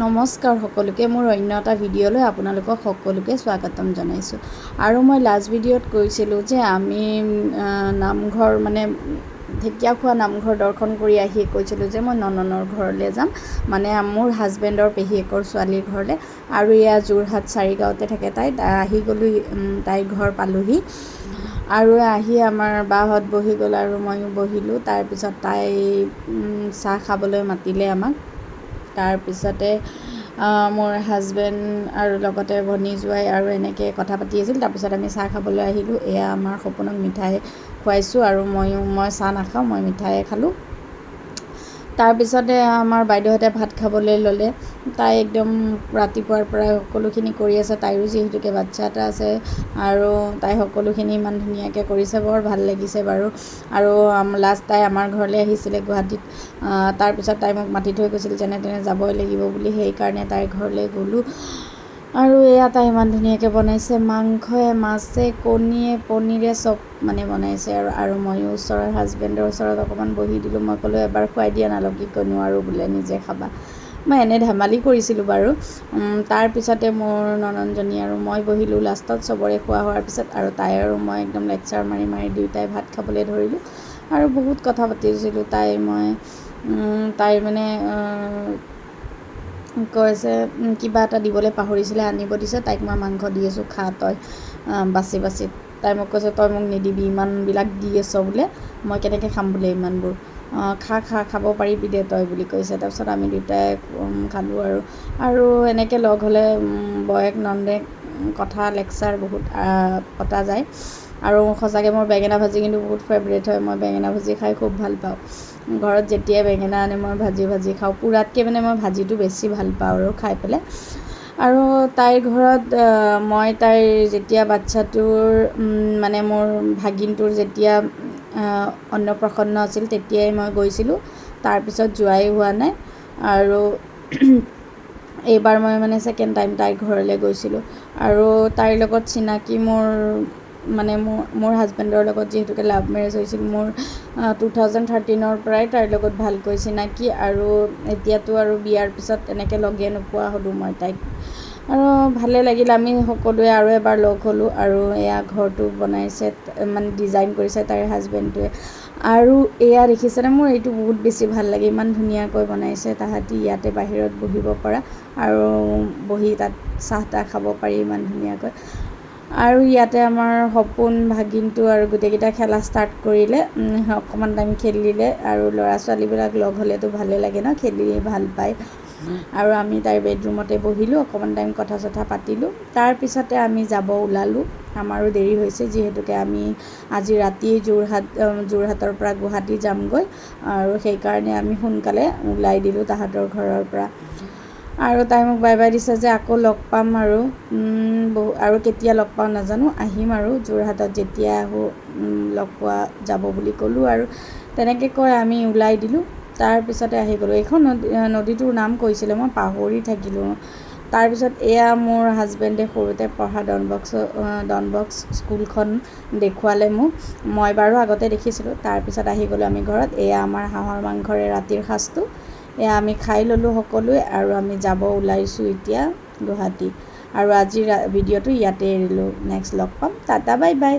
নমস্কাৰ সকলোকে মোৰ অন্য এটা ভিডিঅ'লৈ আপোনালোকক সকলোকে স্বাগতম জনাইছোঁ। আৰু মই লাষ্ট ভিডিঅ'ত কৈছিলোঁ যে আমি নামঘৰ মানে ঢেকীয়াখোৱা নামঘৰ দৰ্শন কৰি আহি কৈছিলোঁ যে মই নননৰ ঘৰলৈ যাম, মানে মোৰ হাজবেণ্ডৰ পেহীয়েকৰ ছোৱালীৰ ঘৰলৈ। আৰু এয়া যোৰহাট চাৰিগাঁৱতে থাকে তাই আহি গ'লোঁ, তাইৰ ঘৰ পালোহি। আৰু আহি আমাৰ বাহঁত বহি গ'ল আৰু ময়ো বহিলোঁ। তাৰপিছত তাই চাহ খাবলৈ মাতিলে আমাক। তাৰপিছতে মোৰ হাজবেণ্ড আৰু লগতে ভনী জোৱাই আৰু এনেকৈ কথা পাতি আছিল। তাৰপিছত আমি চাহ খাবলৈ আহিলোঁ। এয়া আমাৰ সপোনক মিঠাই খুৱাইছোঁ আৰু মই চাহ নাখাওঁ, মই মিঠাই খালোঁ। তাৰপিছতে আমাৰ বাইদেউহঁতে ভাত খাবলৈ ল'লে। তাই একদম ৰাতিপুৱাৰ পৰাই সকলোখিনি কৰি আছে। তাইৰো যিহেতুকে বাচ্ছা এটা আছে আৰু তাই সকলোখিনি ইমান ধুনীয়াকৈ কৰিছে, বৰ ভাল লাগিছে বাৰু। আৰু লাষ্ট তাই আমাৰ ঘৰলৈ আহিছিলে গুৱাহাটীত। তাৰপিছত তাই মোক মাতি থৈ গৈছিল, যেনে তেনে যাবই লাগিব বুলি, সেইকাৰণে তাইৰ ঘৰলৈ গ'লোঁ। আৰু এয়া তাই ইমান ধুনীয়াকৈ বনাইছে, মাংসই মাছে কণীয়ে পনীৰে চব মানে বনাইছে। আৰু ময়ো ওচৰৰ হাজবেণ্ডৰ ওচৰত অকণমান বহি দিলোঁ। মই ক'লোঁ এবাৰ খুৱাই দিয়া না, লগি নোৱাৰোঁ বোলে, নিজে খাবা। মই এনে ধেমালি কৰিছিলোঁ বাৰু। তাৰপিছতে মোৰ ননন্দজনী আৰু মই বহিলোঁ লাষ্টত, চবৰে খোৱা হোৱাৰ পিছত। আৰু তাই আৰু মই একদম লেকচাৰ মাৰি মাৰি দুয়োটাই ভাত খাবলৈ ধৰিলোঁ আৰু বহুত কথা পাতিছিলোঁ। তাই মানে কৈছে কিবা এটা দিবলৈ পাহৰিছিলে, আনিব দিছে। তাইক মই মাংস দি আছোঁ, খা তই বাচি বাচি। তাই মোক কৈছে তই মোক নিদিবি, ইমানবিলাক দি আছ বোলে, মই কেনেকৈ খাম বোলে ইমানবোৰ, খাব পাৰিবি দে তই বুলি কৈছে। তাৰপিছত আমি দুয়োটাই খালোঁ আৰু এনেকৈ লগ হ'লে বৌয়েক নন্দেক কথা লেকচাৰ বহুত পতা যায়। আৰু সঁচাকৈ মোৰ বেঙেনা ভাজি কিন্তু বহুত ফেভৰেট হয়। মই বেঙেনা ভাজি খাই খুব ভাল পাওঁ। ঘৰত যেতিয়াই বেঙেনা আনে মই ভাজি খাওঁ। পোৰাতকৈ মানে মই ভাজিটো বেছি ভাল পাওঁ আৰু খাই পেলাই। আৰু তাইৰ ঘৰত মই তাইৰ যেতিয়া বাচ্ছাটোৰ মানে মোৰ ভাগিনটোৰ যেতিয়া অন্নপ্ৰসন্ন আছিল তেতিয়াই মই গৈছিলোঁ। তাৰপিছত যোৱাই হোৱা নাই। আৰু এইবাৰ মই মানে ছেকেণ্ড টাইম তাইৰ ঘৰলৈ গৈছিলোঁ। আৰু তাইৰ লগত চিনাকি মোৰ হাজবেণ্ডৰ লগত যিহেতুকে লাভ মেৰেজ হৈছিল, মোৰ 2013 পৰাই তাইৰ লগত ভালকৈ চিনাকি। আৰু এতিয়াতো আৰু বিয়াৰ পিছত এনেকৈ লগে নোপোৱা হ'লোঁ মই তাইক। আৰু ভালে লাগিল, আমি সকলোৱে আৰু এবাৰ লগ হ'লোঁ। আৰু এয়া ঘৰটো বনাইছে, মানে ডিজাইন কৰিছে তাইৰ হাজবেণ্ডটোৱে। আৰু এয়া দেখিছেনে, মোৰ এইটো বহুত বেছি ভাল লাগে, ইমান ধুনীয়াকৈ বনাইছে তাহাঁতি। ইয়াতে বাহিৰত বহিব পৰা আৰু বহি তাত চাহ তাহ খাব পাৰি ইমান ধুনীয়াকৈ। আৰু ইয়াতে আমাৰ সপোন ভাগিনটো আৰু গোটেইকেইটা খেলা ষ্টাৰ্ট কৰিলে, অকণমান টাইম খেলিলে। আৰু ল'ৰা ছোৱালীবিলাক লগ হ'লেতো ভালেই লাগে ন, খেলি ভাল পায়। আৰু আমি তাইৰ বেডৰুমতে বহিলোঁ, অকণমান টাইম কথা চথা পাতিলোঁ। তাৰপিছতে আমি যাব ওলালোঁ। আমাৰো দেৰি হৈছে যিহেতুকে আমি আজি ৰাতি যোৰহাটৰ পৰা গুৱাহাটী যামগৈ। আৰু সেইকাৰণে আমি সোনকালে ওলাই দিলোঁ তাহাঁতৰ ঘৰৰ পৰা। আৰু তাই মোক বাই বাই দিছে যে আকৌ লগ পাম আৰু কেতিয়া লগ পাওঁ নাজানো, আহিম আৰু যোৰহাটত যেতিয়া আহোঁ লগ পোৱা যাব বুলি ক'লোঁ। আৰু তেনেকৈ কৈ আমি ওলাই দিলোঁ। তাৰপিছতে আহি গ'লোঁ। এইখন নদীটোৰ নাম কৈছিলে, মই পাহৰি থাকিলোঁ। তাৰপিছত এয়া মোৰ হাজবেণ্ডে সৰুতে পঢ়া ডনবস্ক স্কুলখন দেখুৱালে মোক। মই বাৰু আগতে দেখিছিলোঁ। তাৰপিছত আহি গ'লোঁ আমি ঘৰত। এয়া আমাৰ হাঁহৰ মাংসৰে ৰাতিৰ সাঁজটো। এয়া আমি খাই ল'লোঁ সকলোৱে। আৰু আমি যাব ওলাইছোঁ এতিয়া গুৱাহাটী। আৰু আজিৰ ভিডিঅ'টো ইয়াতে এৰিলোঁ। নেক্সট লগ পাম। Tata bye bye.